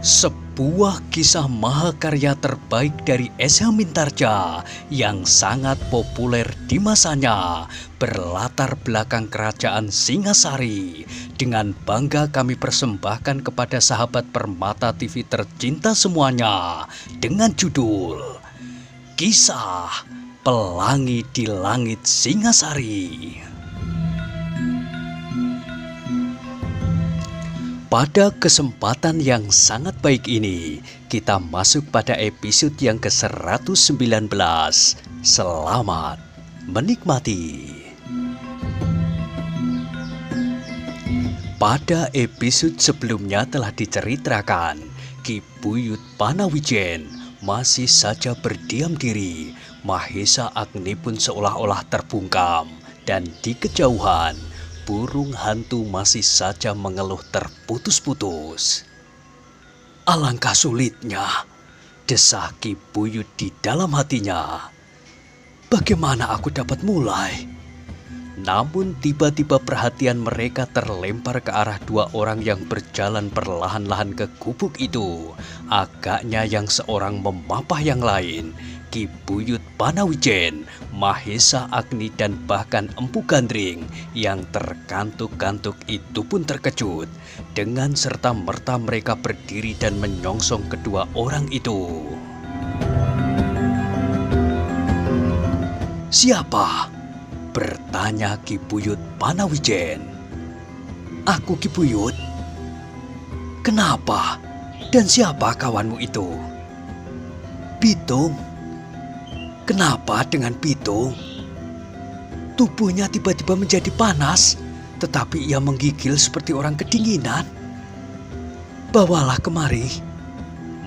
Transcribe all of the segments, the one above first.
Sebuah kisah mahakarya terbaik dari S.H. Mintarja yang sangat populer di masanya, berlatar belakang kerajaan Singasari. Dengan bangga kami persembahkan kepada sahabat Permata TV tercinta semuanya dengan judul Kisah Pelangi di Langit Singasari. Pada kesempatan yang sangat baik ini, kita masuk pada episode yang ke-119. Selamat menikmati. Pada episode sebelumnya telah diceritakan, Ki Buyut Panawijen masih saja berdiam diri. Mahesa Agni pun seolah-olah terbungkam, dan di kejauhan burung hantu masih saja mengeluh terputus-putus. Alangkah sulitnya, desah Ki Buyut di dalam hatinya. Bagaimana aku dapat mulai? Namun tiba-tiba perhatian mereka terlempar ke arah dua orang yang berjalan perlahan-lahan ke gubuk itu. Agaknya yang seorang memapah yang lain. Ki Buyut Panawijen, Mahesa Agni, dan bahkan Empu Gandring yang terkantuk-kantuk itu pun terkejut. Dengan serta-merta mereka berdiri dan menyongsong kedua orang itu. "Siapa?" bertanya Ki Buyut Panawijen. "Aku Ki Buyut." "Kenapa? Dan siapa kawanmu itu?" "Pitung." "Kenapa dengan Pitung?" "Tubuhnya tiba-tiba menjadi panas, tetapi ia menggigil seperti orang kedinginan." "Bawalah kemari,"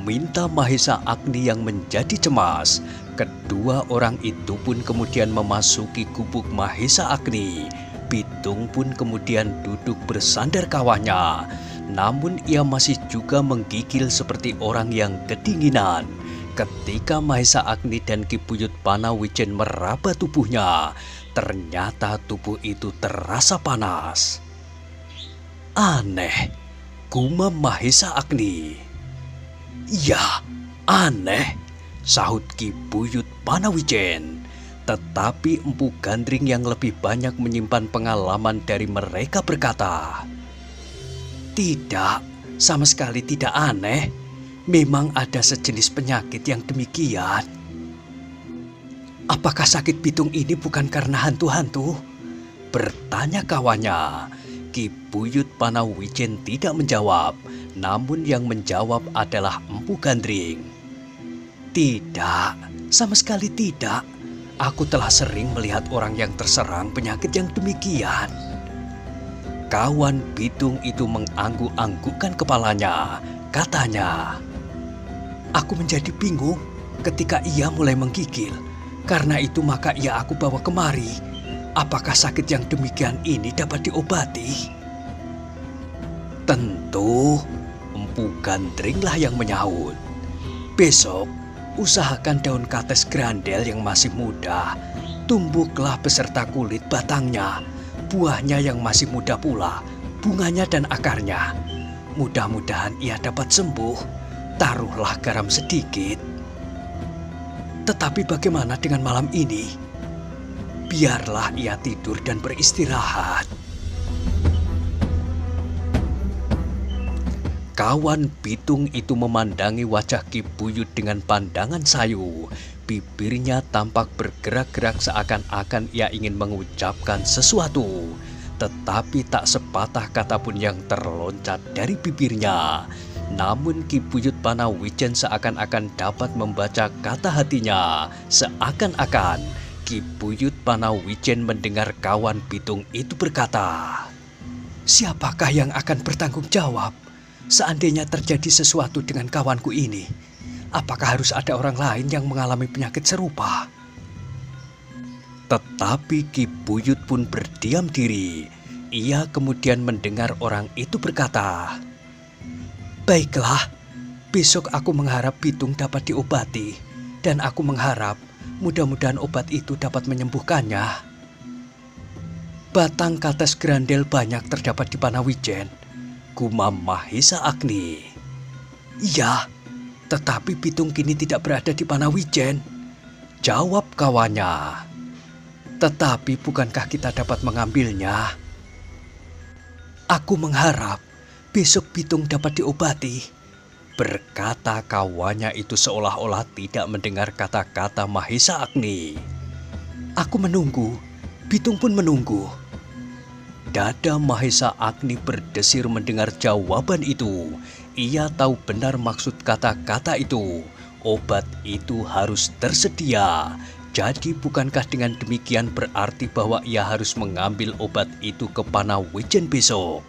minta Mahesa Agni yang menjadi cemas. Kedua orang itu pun kemudian memasuki gubuk Mahesa Agni. Pitung pun kemudian duduk bersandar kawahnya. Namun ia masih juga menggigil seperti orang yang kedinginan. Ketika Mahesa Agni dan Ki Buyut Panawijen meraba tubuhnya, ternyata tubuh itu terasa panas. "Aneh," gumam Mahesa Agni. "Ya, aneh," sahut Ki Buyut Panawijen. Tetapi Empu Gandring yang lebih banyak menyimpan pengalaman dari mereka berkata, "Tidak, sama sekali tidak aneh. Memang ada sejenis penyakit yang demikian." "Apakah sakit Pitung ini bukan karena hantu-hantu?" bertanya kawannya. Ki Buyut Panawijen tidak menjawab, namun yang menjawab adalah Empu Gandring. "Tidak, sama sekali tidak. Aku telah sering melihat orang yang terserang penyakit yang demikian." Kawan Pitung itu mengangguk-anggukkan kepalanya. Katanya, "Aku menjadi bingung ketika ia mulai menggigil. Karena itu maka ia aku bawa kemari. Apakah sakit yang demikian ini dapat diobati?" "Tentu," Empu Gandringlah yang menyahut. "Besok usahakan daun kates grandel yang masih muda. Tumbuklah beserta kulit batangnya, buahnya yang masih muda pula, bunganya dan akarnya. Mudah-mudahan ia dapat sembuh. Taruhlah garam sedikit." "Tetapi bagaimana dengan malam ini?" "Biarlah ia tidur dan beristirahat." Kawan Pitung itu memandangi wajah Ki Buyut dengan pandangan sayu. Bibirnya tampak bergerak-gerak seakan-akan ia ingin mengucapkan sesuatu. Tetapi tak sepatah kata pun yang terloncat dari bibirnya. Namun Ki Buyut Panawijen seakan-akan dapat membaca kata hatinya. Seakan-akan Ki Buyut Panawijen mendengar kawan Pitung itu berkata, "Siapakah yang akan bertanggung jawab seandainya terjadi sesuatu dengan kawanku ini? Apakah harus ada orang lain yang mengalami penyakit serupa?" Tetapi Ki Buyut pun berdiam diri. Ia kemudian mendengar orang itu berkata, "Baiklah, besok aku mengharap Pitung dapat diobati. Dan aku mengharap mudah-mudahan obat itu dapat menyembuhkannya." "Batang kates grandel banyak terdapat di Panawijen," gumam Mahesa Agni. Iya, tetapi Pitung kini tidak berada di Panawijen, jawab kawannya. Tetapi bukankah kita dapat mengambilnya? Aku mengharap besok Pitung dapat diobati, berkata kawannya itu seolah-olah tidak mendengar kata-kata Mahesa Agni. Aku menunggu, Pitung pun menunggu. Dada Mahesa Agni berdesir mendengar jawaban itu. Ia tahu benar maksud kata-kata itu. Obat itu harus tersedia. Jadi bukankah dengan demikian berarti bahwa ia harus mengambil obat itu ke Panawijen besok?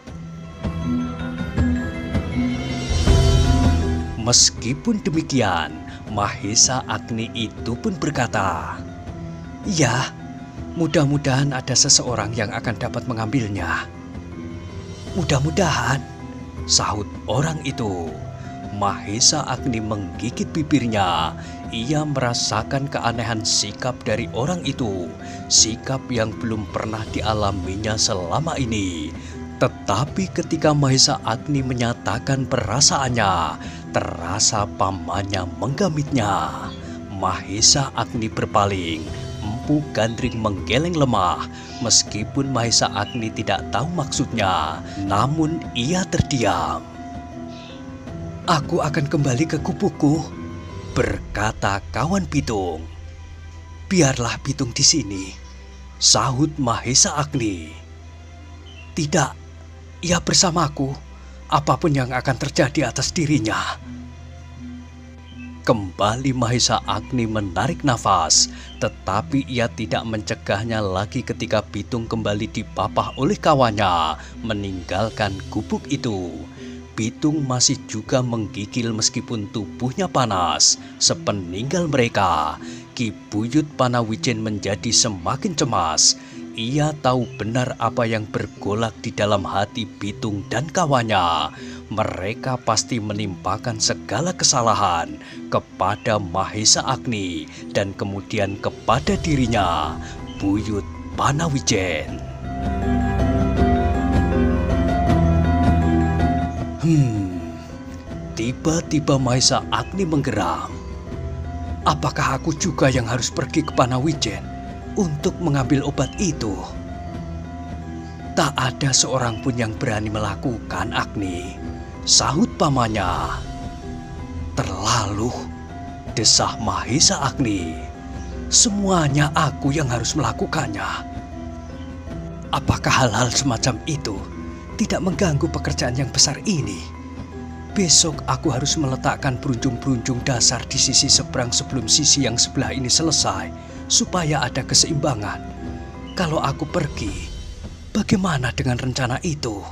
Meskipun demikian, Mahesa Agni itu pun berkata, "Ya, mudah-mudahan ada seseorang yang akan dapat mengambilnya." "Mudah-mudahan," sahut orang itu. Mahesa Agni menggigit bibirnya. Ia merasakan keanehan sikap dari orang itu, sikap yang belum pernah dialaminya selama ini. Tetapi ketika Mahesa Agni menyatakan perasaannya, terasa pamannya menggamitnya. Mahesa Agni berpaling. Empu Gandring menggeleng lemah. Meskipun Mahesa Agni tidak tahu maksudnya, namun ia terdiam. "Aku akan kembali ke kubuku," berkata kawan Pitung. "Biarlah Pitung di sini," sahut Mahesa Agni. "Tidak, ia bersamaku. Apapun yang akan terjadi atas dirinya." Kembali Mahesa Agni menarik nafas, tetapi ia tidak mencegahnya lagi ketika Pitung kembali dipapah oleh kawannya meninggalkan gubuk itu. Pitung masih juga menggigil meskipun tubuhnya panas. Sepeninggal mereka, Ki Buyut Panawijen menjadi semakin cemas. Ia tahu benar apa yang bergolak di dalam hati Pitung dan kawannya. Mereka pasti menimpakan segala kesalahan kepada Mahesa Agni dan kemudian kepada dirinya, Buyut Panawijen. Tiba-tiba Mahesa Agni menggeram. Apakah aku juga yang harus pergi ke Panawijen untuk mengambil obat itu? Tak ada seorang pun yang berani melakukan, Agni, sahut pamannya. Terlalu, desah Mahesa Agni. Semuanya aku yang harus melakukannya. Apakah hal-hal semacam itu tidak mengganggu pekerjaan yang besar ini? Besok aku harus meletakkan berunjung-berunjung dasar di sisi seberang sebelum sisi yang sebelah ini selesai, supaya ada keseimbangan. Kalau aku pergi, bagaimana dengan rencana itu?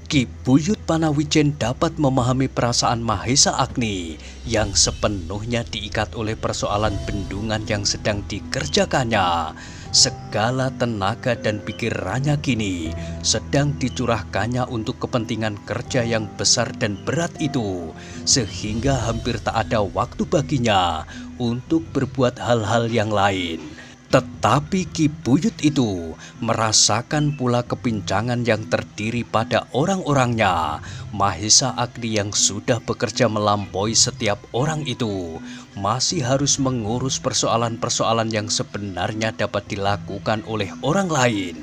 Ki Buyut Panawijen dapat memahami perasaan Mahesa Agni yang sepenuhnya diikat oleh persoalan bendungan yang sedang dikerjakannya. Segala tenaga dan pikirannya kini sedang dicurahkannya untuk kepentingan kerja yang besar dan berat itu, sehingga hampir tak ada waktu baginya untuk berbuat hal-hal yang lain. Tetapi Ki Buyut itu merasakan pula kepincangan yang terdiri pada orang-orangnya. Mahesa Agni yang sudah bekerja melampaui setiap orang itu masih harus mengurus persoalan-persoalan yang sebenarnya dapat dilakukan oleh orang lain.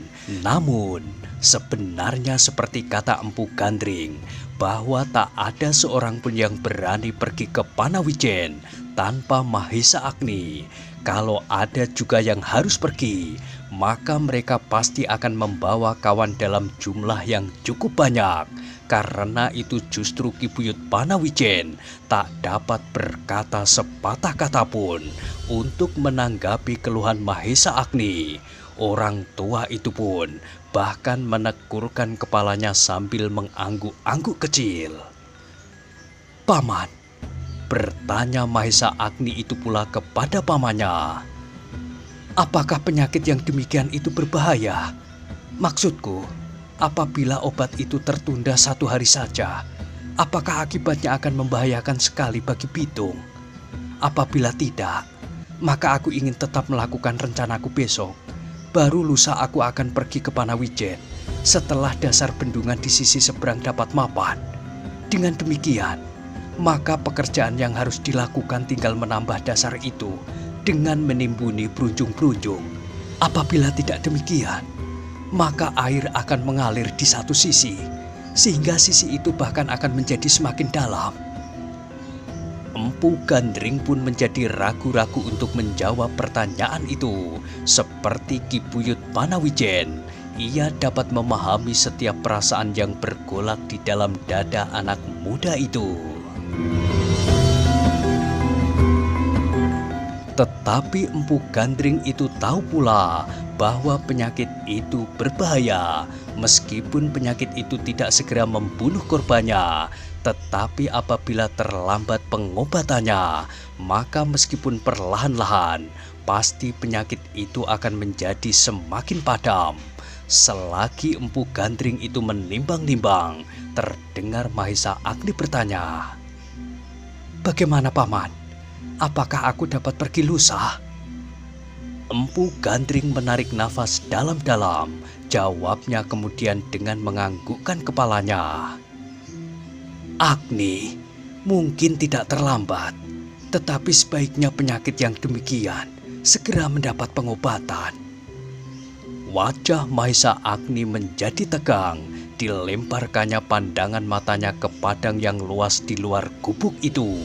Namun, sebenarnya seperti kata Empu Gandring, bahwa tak ada seorang pun yang berani pergi ke Panawijen tanpa Mahesa Agni. Kalau ada juga yang harus pergi, maka mereka pasti akan membawa kawan dalam jumlah yang cukup banyak. Karena itu justru Ki Buyut Panawijen tak dapat berkata sepatah kata pun untuk menanggapi keluhan Mahesa Agni. Orang tua itu pun bahkan menekurkan kepalanya sambil mengangguk-angguk kecil. "Paman," bertanya Mahesa Agni itu pula kepada pamannya, "apakah penyakit yang demikian itu berbahaya? Maksudku, apabila obat itu tertunda 1 hari saja, apakah akibatnya akan membahayakan sekali bagi Pitung? Apabila tidak, maka aku ingin tetap melakukan rencanaku besok. Baru lusa aku akan pergi ke Panawijen setelah dasar bendungan di sisi seberang dapat mapan. Dengan demikian, maka pekerjaan yang harus dilakukan tinggal menambah dasar itu dengan menimbuni berunjung-berunjung. Apabila tidak demikian, maka air akan mengalir di satu sisi, sehingga sisi itu bahkan akan menjadi semakin dalam. Empu Gandring pun menjadi ragu-ragu untuk menjawab pertanyaan itu. Seperti Ki Buyut Panawijen, ia dapat memahami setiap perasaan yang bergolak di dalam dada anak muda itu. Tetapi Empu Gandring itu tahu pula bahwa penyakit itu berbahaya. Meskipun penyakit itu tidak segera membunuh korbannya, tetapi apabila terlambat pengobatannya, maka meskipun perlahan-lahan, pasti penyakit itu akan menjadi semakin padam. Selagi Empu Gandring itu menimbang-nimbang, terdengar Mahesa Agni bertanya, "Bagaimana Paman? Apakah aku dapat pergi lusa?" Empu Gandring menarik nafas dalam-dalam. Jawabnya kemudian dengan menganggukkan kepalanya. "Agni, mungkin tidak terlambat, tetapi sebaiknya penyakit yang demikian segera mendapat pengobatan." Wajah Mahesa Agni menjadi tegang. Dilemparkannya pandangan matanya ke padang yang luas di luar gubuk itu.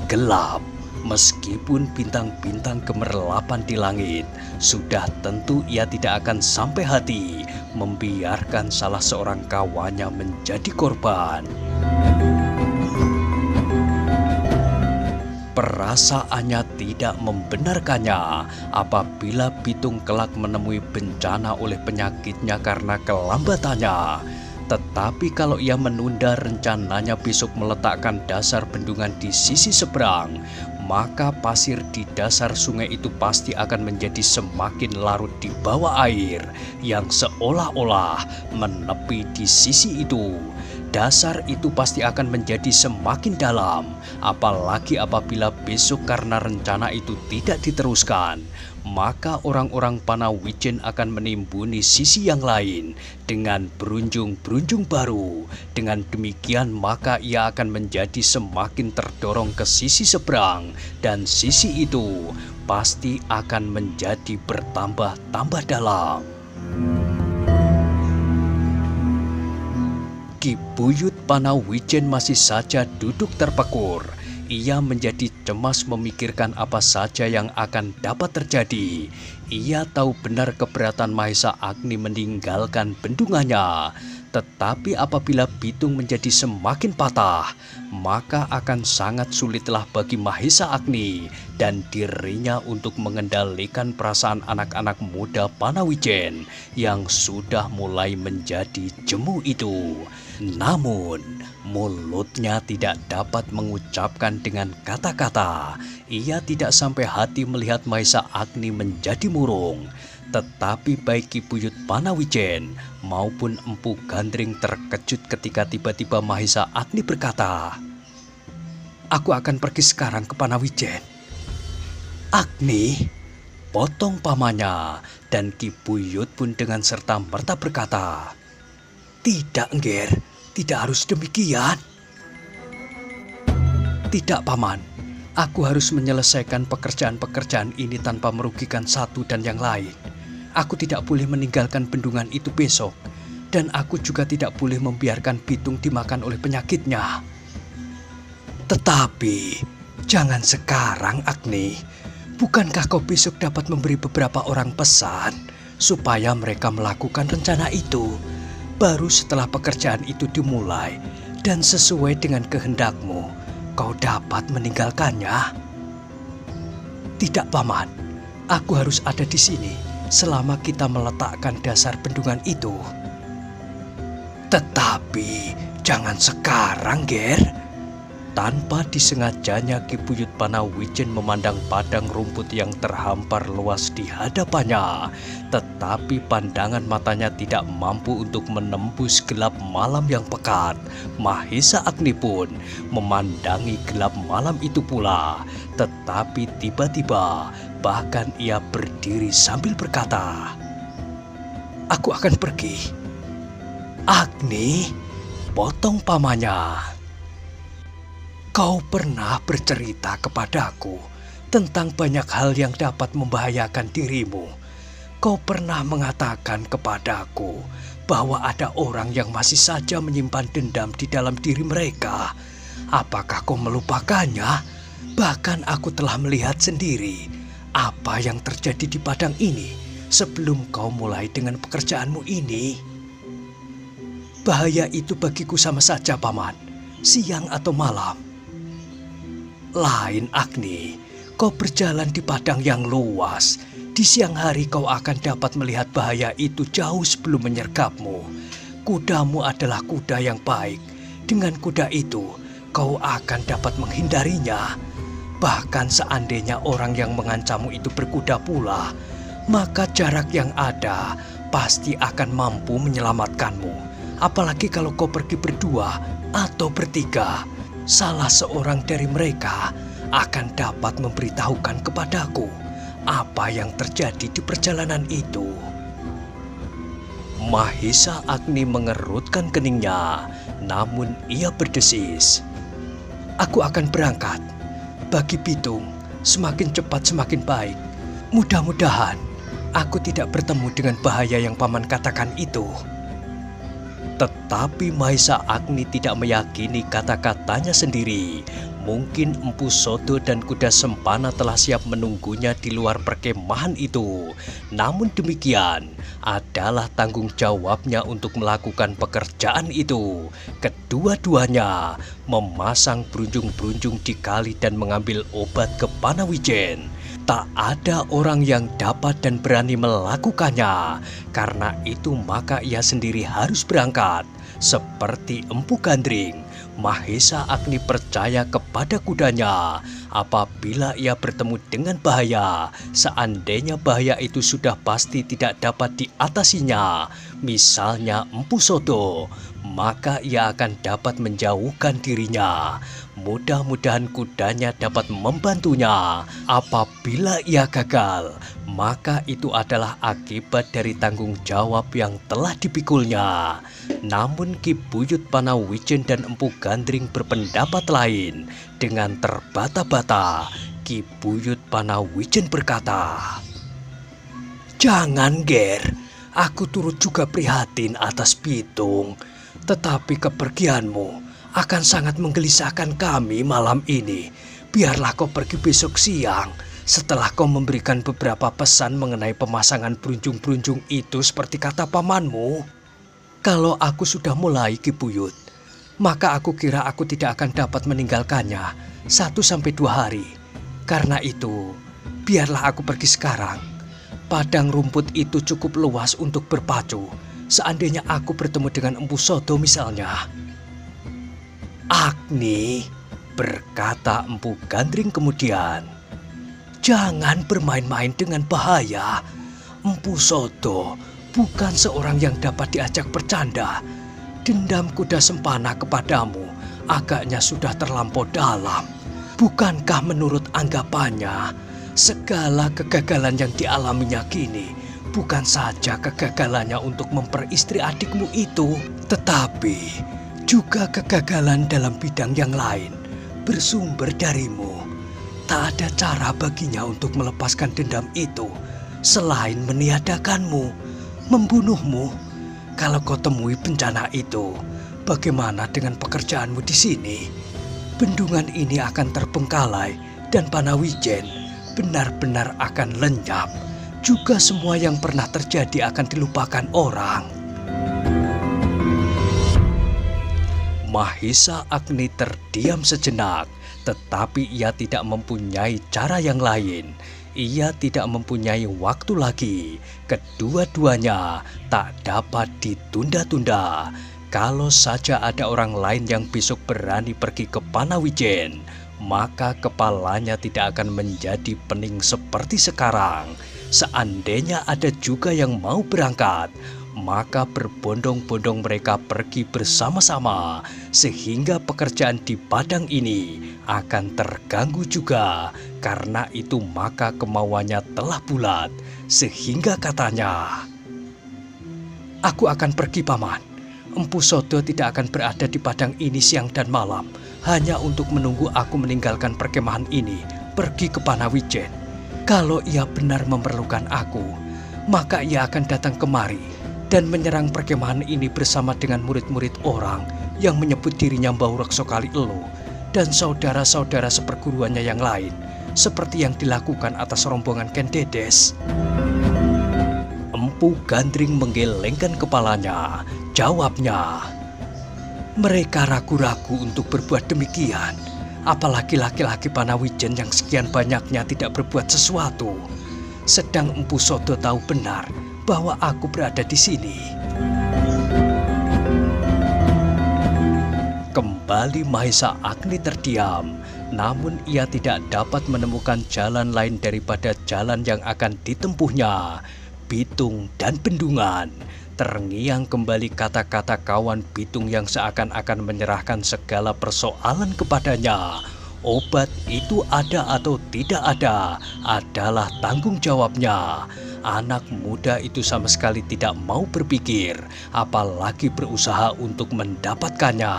Gelap. Meskipun bintang-bintang gemerlapan di langit, sudah tentu ia tidak akan sampai hati membiarkan salah seorang kawannya menjadi korban. Perasaannya tidak membenarkannya apabila Bitung kelak menemui bencana oleh penyakitnya karena kelambatannya. Tetapi kalau ia menunda rencananya besok meletakkan dasar bendungan di sisi seberang, maka pasir di dasar sungai itu pasti akan menjadi semakin larut di bawah air yang seolah-olah menepi di sisi itu. Dasar itu pasti akan menjadi semakin dalam, apalagi apabila besok karena rencana itu tidak diteruskan, maka orang-orang Panawijen akan menimbuni sisi yang lain dengan berunjung-berunjung baru. Dengan demikian maka ia akan menjadi semakin terdorong ke sisi seberang, dan sisi itu pasti akan menjadi bertambah-tambah dalam. Ki Buyut Panawijen masih saja duduk terpekur. Ia menjadi cemas memikirkan apa saja yang akan dapat terjadi. Ia tahu benar keberatan Mahesa Agni meninggalkan bendungannya. Tetapi apabila Bitung menjadi semakin patah, maka akan sangat sulitlah bagi Mahesa Agni dan dirinya untuk mengendalikan perasaan anak-anak muda Panawijen yang sudah mulai menjadi jemu itu. Namun, mulutnya tidak dapat mengucapkan dengan kata-kata. Ia tidak sampai hati melihat Mahesa Agni menjadi murung. Tetapi baik Ki Buyut Panawijen maupun Empu Gandring terkejut ketika tiba-tiba Mahesa Agni berkata, "Aku akan pergi sekarang ke Panawijen." "Agni," potong pamannya, dan Ki Buyut pun dengan serta-merta berkata, "Tidak, Ngger, tidak harus demikian." "Tidak, Paman. Aku harus menyelesaikan pekerjaan-pekerjaan ini tanpa merugikan satu dan yang lain. Aku tidak boleh meninggalkan bendungan itu besok, dan aku juga tidak boleh membiarkan Bitung dimakan oleh penyakitnya." "Tetapi, jangan sekarang, Agni. Bukankah kau besok dapat memberi beberapa orang pesan supaya mereka melakukan rencana itu? Baru setelah pekerjaan itu dimulai dan sesuai dengan kehendakmu, kau dapat meninggalkannya." "Tidak, Paman. Aku harus ada di sini selama kita meletakkan dasar bendungan itu." "Tetapi jangan sekarang, Ger." Tanpa disengajanya Ki Buyut Panawijen memandang padang rumput yang terhampar luas di hadapannya. Tetapi pandangan matanya tidak mampu untuk menembus gelap malam yang pekat. Mahesa Agni pun memandangi gelap malam itu pula. Tetapi tiba-tiba bahkan ia berdiri sambil berkata, "Aku akan pergi. Agni, potong pamannya. Kau pernah bercerita kepadaku tentang banyak hal yang dapat membahayakan dirimu. Kau pernah mengatakan kepadaku bahwa ada orang yang masih saja menyimpan dendam di dalam diri mereka. Apakah kau melupakannya? Bahkan aku telah melihat sendiri apa yang terjadi di padang ini sebelum kau mulai dengan pekerjaanmu ini. Bahaya itu bagiku sama saja, Paman, siang atau malam. Lain, Agni, kau berjalan di padang yang luas. Di siang hari kau akan dapat melihat bahaya itu jauh sebelum menyergapmu. Kudamu adalah kuda yang baik. Dengan kuda itu, kau akan dapat menghindarinya. Bahkan seandainya orang yang mengancammu itu berkuda pula, maka jarak yang ada pasti akan mampu menyelamatkanmu. Apalagi kalau kau pergi berdua atau bertiga, salah seorang dari mereka akan dapat memberitahukan kepadaku apa yang terjadi di perjalanan itu. Mahesa Agni mengerutkan keningnya, namun ia berdesis. Aku akan berangkat. Bagi Pitung, semakin cepat semakin baik. Mudah-mudahan aku tidak bertemu dengan bahaya yang Paman katakan itu. Tetapi Mahesa Agni tidak meyakini kata-katanya sendiri. Mungkin Empu Sodo dan kuda Sempana telah siap menunggunya di luar perkemahan itu. Namun demikian adalah tanggung jawabnya untuk melakukan pekerjaan itu. Kedua-duanya memasang berunjung-berunjung di kali dan mengambil obat ke Panawijen. Tak ada orang yang dapat dan berani melakukannya. Karena itu maka ia sendiri harus berangkat. Seperti Empu Gandring, Mahesa Agni percaya kepada kudanya. Apabila ia bertemu dengan bahaya, seandainya bahaya itu sudah pasti tidak dapat diatasinya, misalnya Empu Sodo, maka ia akan dapat menjauhkan dirinya. Mudah-mudahan kudanya dapat membantunya. Apabila ia gagal, maka itu adalah akibat dari tanggung jawab yang telah dipikulnya. Namun Ki Buyut Panawijen dan Empu Gandring berpendapat lain. Dengan terbata-bata, Ki Buyut Panawijen berkata, "Jangan, Ger, aku turut juga prihatin atas Pitung. Tetapi kepergianmu akan sangat menggelisahkan kami malam ini. Biarlah kau pergi besok siang setelah kau memberikan beberapa pesan mengenai pemasangan berunjung-berunjung itu seperti kata pamanmu." "Kalau aku sudah mulai, Ki Buyut, maka aku kira aku tidak akan dapat meninggalkannya 1-2 hari. Karena itu, biarlah aku pergi sekarang. Padang rumput itu cukup luas untuk berpacu. Seandainya aku bertemu dengan Empu Sodo misalnya." "Agni," berkata Empu Gandring kemudian, "jangan bermain-main dengan bahaya. Empu Sodo bukan seorang yang dapat diajak bercanda. Dendam kuda Sempana kepadamu agaknya sudah terlampau dalam. Bukankah menurut anggapannya, segala kegagalan yang dialaminya kini bukan saja kegagalannya untuk memperistri adikmu itu, tetapi juga kegagalan dalam bidang yang lain bersumber darimu. Tak ada cara baginya untuk melepaskan dendam itu selain meniadakanmu, membunuhmu. Kalau kau temui bencana itu, bagaimana dengan pekerjaanmu di sini? Bendungan ini akan terbengkalai dan Panawijen benar-benar akan lenyap. Juga semua yang pernah terjadi akan dilupakan orang." Mahesa Agni terdiam sejenak, tetapi ia tidak mempunyai cara yang lain. Ia tidak mempunyai waktu lagi. Kedua-duanya tak dapat ditunda-tunda. Kalau saja ada orang lain yang besok berani pergi ke Panawijen, maka kepalanya tidak akan menjadi pening seperti sekarang. Seandainya ada juga yang mau berangkat, maka berbondong-bondong mereka pergi bersama-sama, sehingga pekerjaan di padang ini akan terganggu juga. Karena itu maka kemauannya telah bulat, sehingga katanya, "Aku akan pergi, Paman. Empu Sodo tidak akan berada di padang ini siang dan malam hanya untuk menunggu aku meninggalkan perkemahan ini pergi ke Panawijen. Kalau ia benar memerlukan aku, maka ia akan datang kemari dan menyerang perkemahan ini bersama dengan murid-murid orang yang menyebut dirinya Mbau Rekso Kali Elo dan saudara-saudara seperguruannya yang lain, seperti yang dilakukan atas rombongan Ken Dedes. Empu Gandring menggelengkan kepalanya. Jawabnya, mereka ragu-ragu untuk berbuat demikian, apalagi laki-laki Panawijen yang sekian banyaknya tidak berbuat sesuatu. Sedang Empu Sodo tahu benar bahwa aku berada di sini. Kembali Mahesa Agni terdiam, namun ia tidak dapat menemukan jalan lain daripada jalan yang akan ditempuhnya, Bitung dan Bendungan. Terngiang kembali kata-kata kawan Bitung yang seakan-akan menyerahkan segala persoalan kepadanya. Obat itu ada atau tidak ada adalah tanggung jawabnya. Anak muda itu sama sekali tidak mau berpikir, apalagi berusaha untuk mendapatkannya.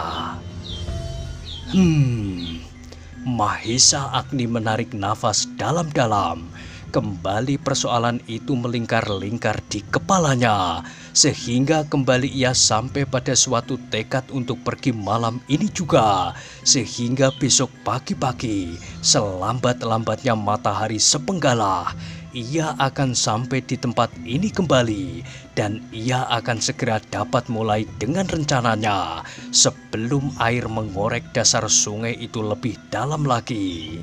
Mahesa Agni menarik nafas dalam-dalam. Kembali persoalan itu melingkar-lingkar di kepalanya, sehingga kembali ia sampai pada suatu tekad untuk pergi malam ini juga, sehingga besok pagi-pagi, selambat-lambatnya matahari sepenggalah, ia akan sampai di tempat ini kembali, dan ia akan segera dapat mulai dengan rencananya, sebelum air mengorek dasar sungai itu lebih dalam lagi.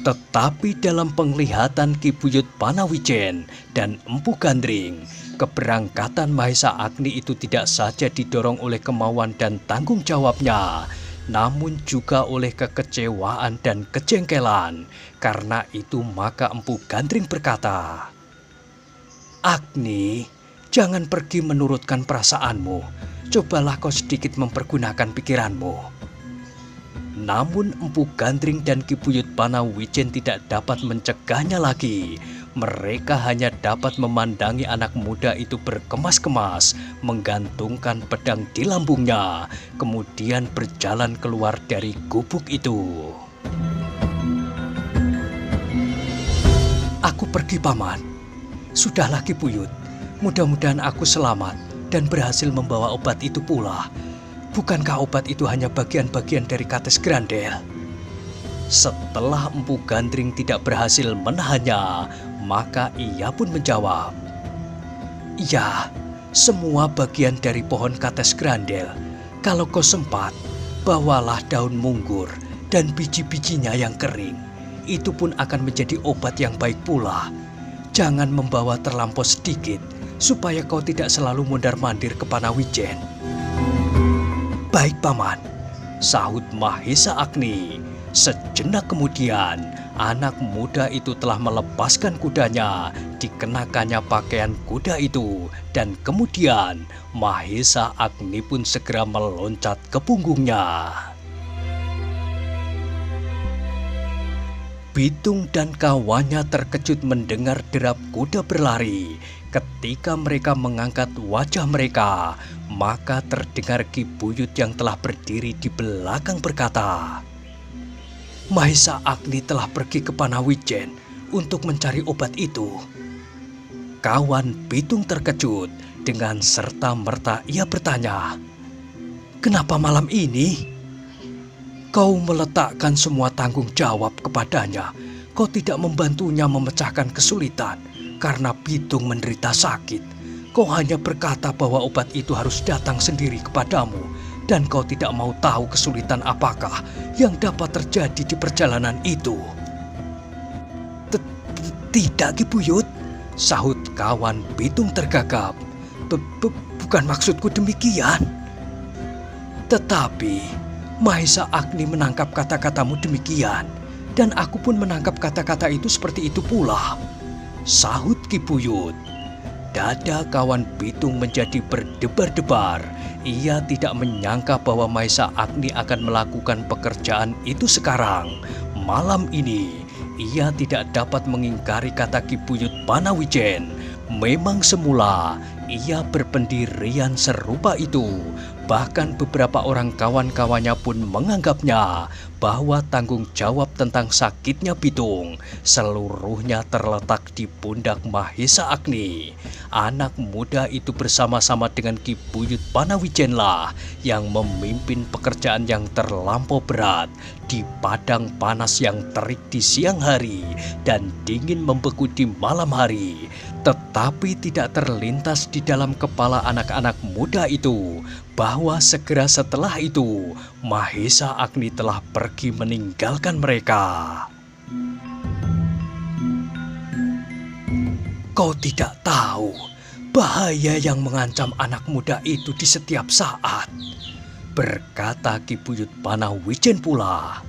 Tetapi dalam penglihatan Ki Buyut Panawijen dan Empu Gandring, keberangkatan Mahesa Agni itu tidak saja didorong oleh kemauan dan tanggung jawabnya, namun juga oleh kekecewaan dan kejengkelan. Karena itu maka Empu Gandring berkata, "Agni, jangan pergi menurutkan perasaanmu. Cobalah kau sedikit mempergunakan pikiranmu." Namun Empu Gandring dan Ki Buyut Panawijen tidak dapat mencegahnya lagi. Mereka hanya dapat memandangi anak muda itu berkemas-kemas, menggantungkan pedang di lambungnya, kemudian berjalan keluar dari gubuk itu. "Aku pergi, Paman. Sudahlah Ki Buyut, mudah-mudahan aku selamat dan berhasil membawa obat itu pula. Bukankah obat itu hanya bagian-bagian dari Kates Grandel?" Setelah Empu Gandring tidak berhasil menahannya, maka ia pun menjawab, "Ya, semua bagian dari pohon Kates Grandel. Kalau kau sempat, bawalah daun munggur dan biji-bijinya yang kering. Itu pun akan menjadi obat yang baik pula. Jangan membawa terlampau sedikit, supaya kau tidak selalu mondar-mandir ke Panawijen." "Baik, Paman," sahut Mahesa Agni. Sejenak kemudian, anak muda itu telah melepaskan kudanya, dikenakannya pakaian kuda itu, dan kemudian Mahesa Agni pun segera meloncat ke punggungnya. Bitung dan kawannya terkejut mendengar derap kuda berlari. Ketika mereka mengangkat wajah mereka, maka terdengar Ki Buyut yang telah berdiri di belakang berkata, "Mahesa Agni telah pergi ke Panawijen untuk mencari obat itu." Kawan Bitung terkejut. Dengan serta-merta ia bertanya, "Kenapa malam ini? Kau meletakkan semua tanggung jawab kepadanya. Kau tidak membantunya memecahkan kesulitan karena Bitung menderita sakit. Kau hanya berkata bahwa obat itu harus datang sendiri kepadamu, dan kau tidak mau tahu kesulitan apakah yang dapat terjadi di perjalanan itu." "Tidak, Ki Buyut," sahut kawan Bitung tergagap. Bukan maksudku demikian." "Tetapi Mahesa Agni menangkap kata-katamu demikian, dan aku pun menangkap kata-kata itu seperti itu pula," sahut Ki Buyut. Dada kawan Bitung menjadi berdebar-debar. Ia tidak menyangka bahwa Mahesa Agni akan melakukan pekerjaan itu sekarang. Malam ini, ia tidak dapat mengingkari kata Ki Buyut Panawijen Memang semula ia berpendirian serupa itu. Bahkan beberapa orang kawan-kawannya pun menganggapnya bahwa tanggung jawab tentang sakitnya Bitung seluruhnya terletak di pundak Mahesa Agni. Anak muda itu bersama-sama dengan Ki Buyut Panawijenlah yang memimpin pekerjaan yang terlampau berat di padang panas yang terik di siang hari dan dingin membeku di malam hari. Tetapi tidak terlintas di dalam kepala anak-anak muda itu bahwa segera setelah itu Mahesa Agni telah pergi meninggalkan mereka. Kau tidak tahu bahaya yang mengancam anak muda itu di setiap saat, berkata Ki Buyut Panawijen pula.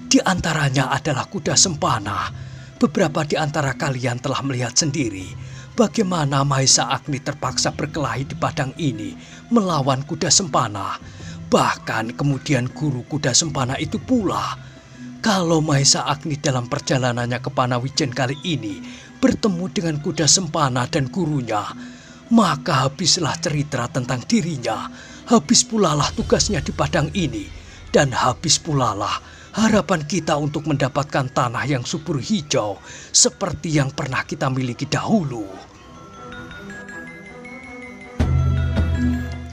Di antaranya adalah kuda sempana. Beberapa di antara kalian telah melihat sendiri bagaimana Mahesa Agni terpaksa berkelahi di padang ini melawan kuda sempana. Bahkan kemudian guru kuda sempana itu pula. Kalau Mahesa Agni dalam perjalanannya ke Panawijen kali ini bertemu dengan kuda sempana dan gurunya, maka habislah cerita tentang dirinya, habis pulalah tugasnya di padang ini, dan habis pulalah harapan kita untuk mendapatkan tanah yang subur hijau seperti yang pernah kita miliki dahulu.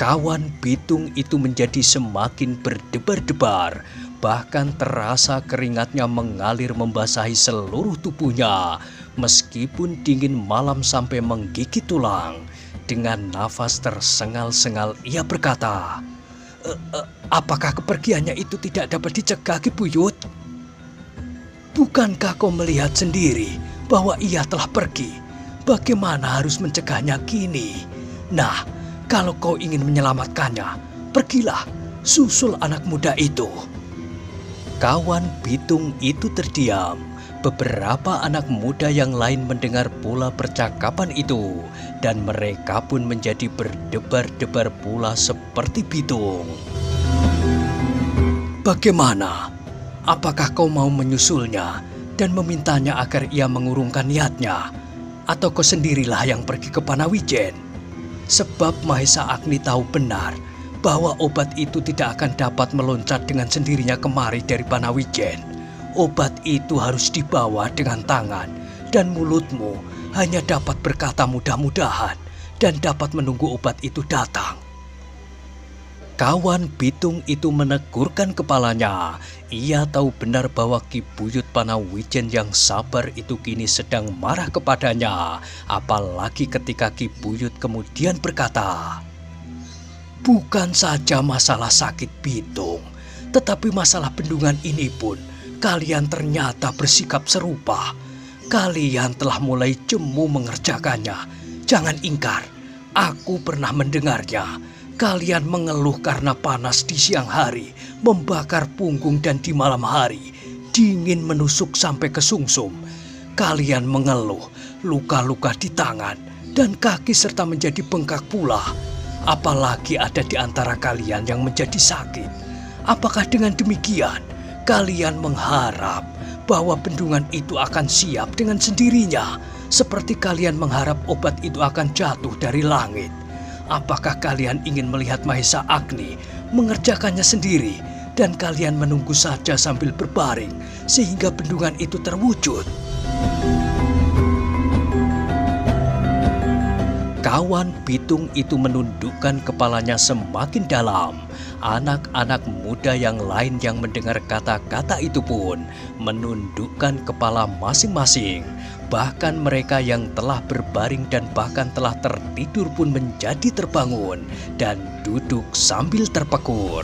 Kawan Bitung itu menjadi semakin berdebar-debar, bahkan terasa keringatnya mengalir membasahi seluruh tubuhnya, meskipun dingin malam sampai menggigit tulang. Dengan nafas tersengal-sengal ia berkata, apakah kepergiannya itu tidak dapat dicegah, Ki Buyut? Bukankah kau melihat sendiri bahwa ia telah pergi? Bagaimana harus mencegahnya kini? Nah, kalau kau ingin menyelamatkannya, pergilah, susul anak muda itu. Kawan Bitung itu terdiam. Beberapa anak muda yang lain mendengar pula percakapan itu, dan mereka pun menjadi berdebar-debar pula seperti Bitung. Bagaimana? Apakah kau mau menyusulnya dan memintanya agar ia mengurungkan niatnya? Atau kau sendirilah yang pergi ke Panawijen? Sebab Mahesa Agni tahu benar bahwa obat itu tidak akan dapat meloncat dengan sendirinya kemari dari Panawijen. Obat itu harus dibawa dengan tangan, dan mulutmu hanya dapat berkata mudah-mudahan dan dapat menunggu obat itu datang. Kawan Bitung itu menegurkan kepalanya. Ia tahu benar bahwa Ki Buyut Panawijen yang sabar itu kini sedang marah kepadanya. Apalagi ketika Ki Buyut kemudian berkata, bukan saja masalah sakit Bitung, tetapi masalah bendungan ini pun kalian ternyata bersikap serupa. Kalian telah mulai jemu mengerjakannya. Jangan ingkar, aku pernah mendengarnya. Kalian mengeluh karena panas di siang hari, membakar punggung, dan di malam hari dingin menusuk sampai ke sungsum. Kalian mengeluh luka-luka di tangan dan kaki serta menjadi bengkak pula. Apalagi ada di antara kalian yang menjadi sakit. Apakah dengan demikian kalian mengharap bahwa bendungan itu akan siap dengan sendirinya, seperti kalian mengharap obat itu akan jatuh dari langit? Apakah kalian ingin melihat Mahesa Agni mengerjakannya sendiri dan kalian menunggu saja sambil berbaring sehingga bendungan itu terwujud? Kawan Bitung itu menundukkan kepalanya semakin dalam. Anak-anak muda yang lain yang mendengar kata-kata itu pun menundukkan kepala masing-masing. Bahkan mereka yang telah berbaring dan bahkan telah tertidur pun menjadi terbangun dan duduk sambil terpekur.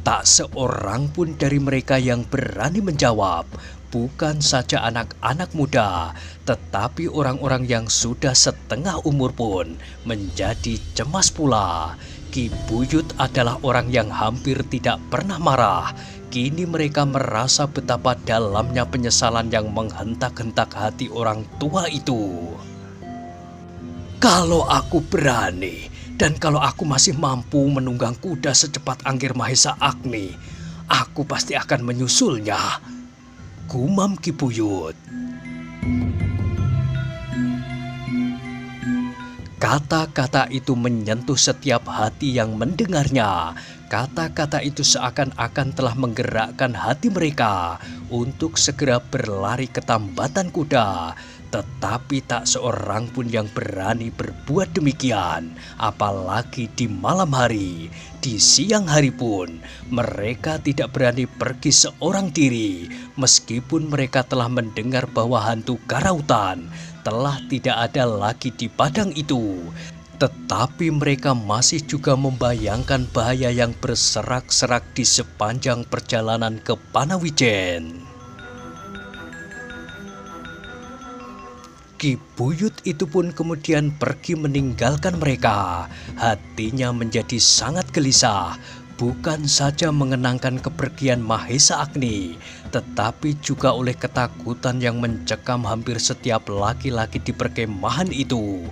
Tak seorang pun dari mereka yang berani menjawab. Bukan saja anak-anak muda, tetapi orang-orang yang sudah setengah umur pun menjadi cemas pula. Ki Buyut adalah orang yang hampir tidak pernah marah. Kini mereka merasa betapa dalamnya penyesalan yang menghentak-hentak hati orang tua itu. Kalau aku berani dan kalau aku masih mampu menunggang kuda secepat Angger Mahesa Agni, aku pasti akan menyusulnya, gumam Ki Buyut. Kata-kata itu menyentuh setiap hati yang mendengarnya. Kata-kata itu seakan-akan telah menggerakkan hati mereka untuk segera berlari ke tambatan kuda. Tetapi tak seorang pun yang berani berbuat demikian, apalagi di malam hari. Di siang hari pun, mereka tidak berani pergi seorang diri, meskipun mereka telah mendengar bahwa hantu karautan telah tidak ada lagi di padang itu. Tetapi mereka masih juga membayangkan bahaya yang berserak-serak di sepanjang perjalanan ke Panawijen. Ki Buyut itu pun kemudian pergi meninggalkan mereka. Hatinya menjadi sangat gelisah, bukan saja mengenangkan kepergian Mahesa Agni, tetapi juga oleh ketakutan yang mencekam hampir setiap laki-laki di perkemahan itu.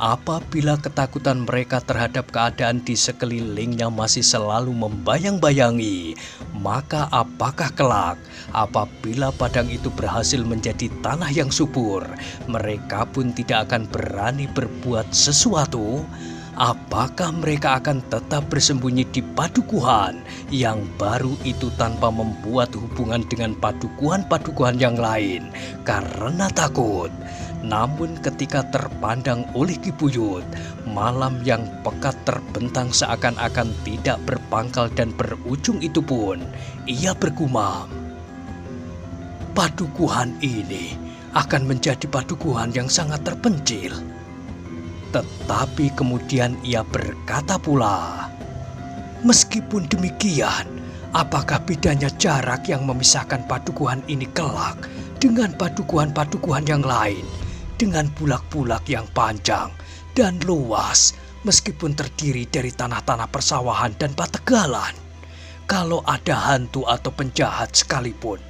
Apabila ketakutan mereka terhadap keadaan di sekelilingnya masih selalu membayang-bayangi, maka apakah kelak apabila padang itu berhasil menjadi tanah yang subur, mereka pun tidak akan berani berbuat sesuatu? Apakah mereka akan tetap bersembunyi di padukuhan yang baru itu tanpa membuat hubungan dengan padukuhan-padukuhan yang lain karena takut? Namun ketika terpandang oleh Ki Buyut, malam yang pekat terbentang seakan-akan tidak berpangkal dan berujung itu pun, ia bergumam, padukuhan ini akan menjadi padukuhan yang sangat terpencil. Tetapi kemudian ia berkata pula, meskipun demikian, apakah bedanya jarak yang memisahkan padukuhan ini kelak dengan padukuhan-padukuhan yang lain, dengan bulak-bulak yang panjang dan luas, meskipun terdiri dari tanah-tanah persawahan dan pategalan? Kalau ada hantu atau penjahat sekalipun,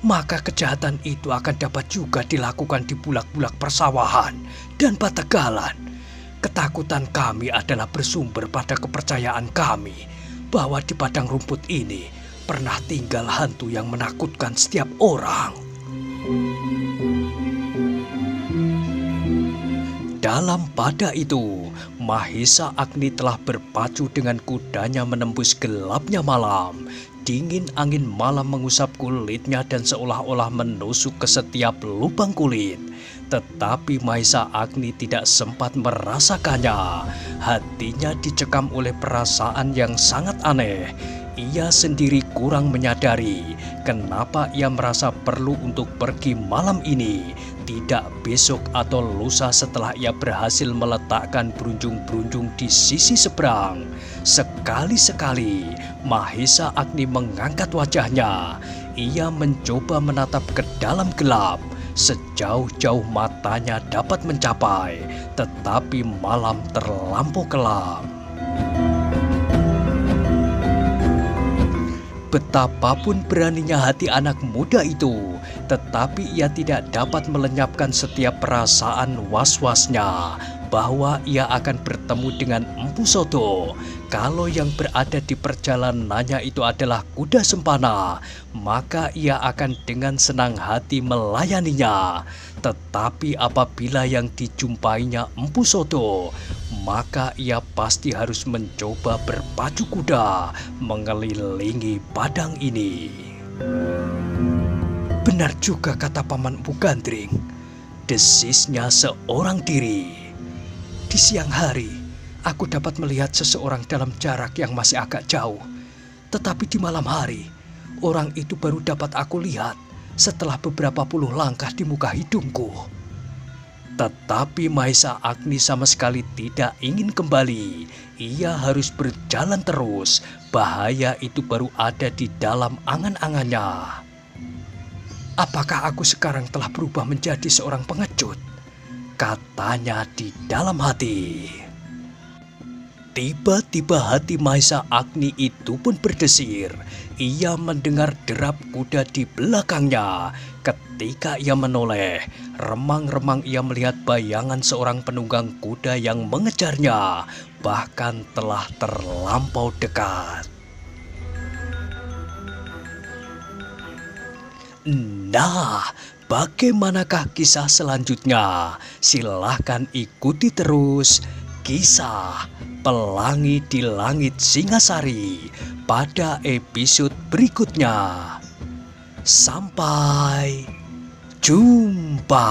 maka kejahatan itu akan dapat juga dilakukan di bulak-bulak persawahan dan pategalan. Ketakutan kami adalah bersumber pada kepercayaan kami bahwa di padang rumput ini pernah tinggal hantu yang menakutkan setiap orang. Dalam pada itu, Mahesa Agni telah berpacu dengan kudanya menembus gelapnya malam. Dingin angin malam mengusap kulitnya dan seolah-olah menusuk ke setiap lubang kulit. Tetapi Mahesa Agni tidak sempat merasakannya. Hatinya dicekam oleh perasaan yang sangat aneh. Ia sendiri kurang menyadari kenapa ia merasa perlu untuk pergi malam ini, tidak besok atau lusa setelah ia berhasil meletakkan berunjung-berunjung di sisi seberang. Sekali-sekali Mahesa Agni mengangkat wajahnya. Ia mencoba menatap ke dalam gelap sejauh-jauh matanya dapat mencapai, tetapi malam terlampau kelam. Betapapun beraninya hati anak muda itu, tetapi ia tidak dapat melenyapkan setiap perasaan was-wasnya bahwa ia akan bertemu dengan Empu Sodo. Kalau yang berada di perjalanannya itu adalah kuda sempana, maka ia akan dengan senang hati melayaninya. Tetapi apabila yang dijumpainya Empu Sodo, maka ia pasti harus mencoba berpacu kuda mengelilingi padang ini. Benar juga kata Paman Empu Gandring, desisnya seorang diri. Di siang hari, aku dapat melihat seseorang dalam jarak yang masih agak jauh. Tetapi di malam hari, orang itu baru dapat aku lihat setelah beberapa puluh langkah di muka hidungku. Tetapi Mahesa Agni sama sekali tidak ingin kembali. Ia harus berjalan terus. Bahaya itu baru ada di dalam angan-angannya. Apakah aku sekarang telah berubah menjadi seorang pengecut? Katanya di dalam hati. Tiba-tiba hati Mahesa Agni itu pun berdesir. Ia mendengar derap kuda di belakangnya. Ketika ia menoleh, remang-remang ia melihat bayangan seorang penunggang kuda yang mengejarnya, bahkan telah terlampau dekat. Nah, bagaimanakah kisah selanjutnya? Silahkan ikuti terus kisah Pelangi di Langit Singasari pada episode berikutnya. Sampai jumpa.